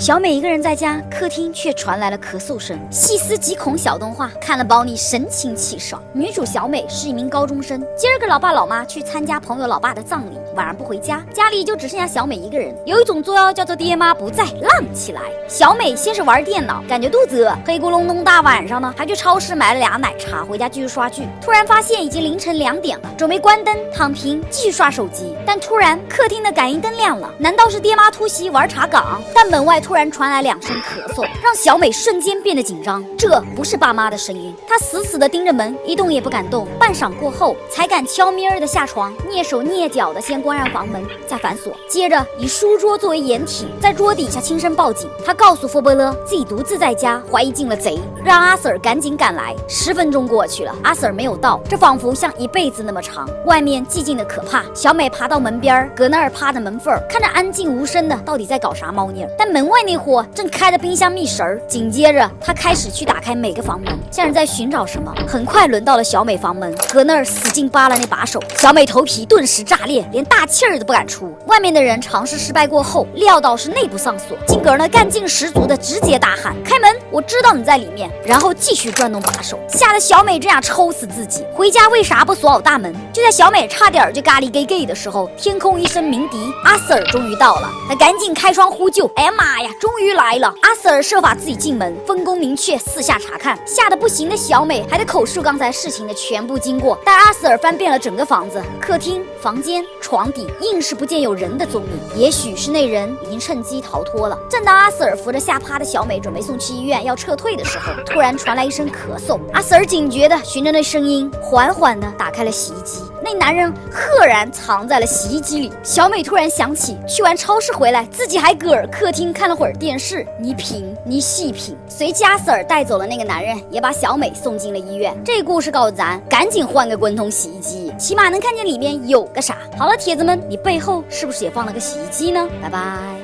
小美一个人在家，客厅却传来了咳嗽声。细思极恐小动画看了包你神清气爽。女主小美是一名高中生，今儿个老爸老妈去参加朋友老爸的葬礼，晚上不回家，家里就只剩下小美一个人。有一种作妖叫做爹妈不在，浪起来。小美先是玩电脑，感觉肚子饿，黑咕隆咚大晚上呢，还去超市买了俩奶茶，回家继续刷剧。突然发现已经凌晨2点了，准备关灯躺平继续刷手机，但突然客厅的感应灯亮了，难道是爹妈突袭玩茶岗？但门外突然传来2声咳嗽，让小美瞬间变得紧张。这不是爸妈的声音，她死死地盯着门，一动也不敢动。半晌过后，才敢悄咪儿地下床，蹑手蹑脚地先关上房门，再反锁，接着以书桌作为掩体，在桌底下轻声报警。她告诉佛伯勒自己独自在家，怀疑进了贼，让阿 Sir 赶紧赶来。10分钟过去了，阿 Sir 没有到，这仿佛像一辈子那么长。外面寂静的可怕，小美爬到门边，搁那儿趴着门缝，看着安静无声的，到底在搞啥猫腻儿？但门外那货正开着冰箱觅食儿。紧接着，她开始去打开每个房门，像是在寻找什么。很快轮到了小美房门，搁那儿使劲扒拉那把手，小美头皮顿时炸裂，连大气儿都不敢出。外面的人尝试失败过后，料到是内部上锁，进格呢干劲十足的直接大喊：“开门！我知道你在里面！”然后继续转动把手，吓得小美这样抽死自己。回家为啥不锁好大门？就在小美差点就咖喱 gay 的时候，天空一声鸣笛，阿 Sir 终于到了。他赶紧开窗呼救，哎呀妈呀，终于来了！阿 Sir 设法自己进门，分工明确，四下查看。吓得不行的小美还得口述刚才事情的全部经过。但阿 Sir 翻遍了整个房子，客厅、房间、床底，硬是不见有人的踪影。也许是那人已经趁机逃脱了。正当阿 Sir 扶着吓趴的小美准备送去医院要撤退的时候，突然传来一声咳嗽。阿 Sir 警觉地循着那声音，缓缓地打开了洗衣机。那男人赫然藏在了洗衣机里。小美突然想起，去完超市回来，自己还搁客厅看了会儿电视。你品，你细品。随即阿 Sir 带走了那个男人，也把小美送进了医院。这故事告诉咱，赶紧换个滚筒洗衣机，起码能看见里面有个啥。好了，铁子们，你背后是不是也放了个洗衣机呢？拜拜。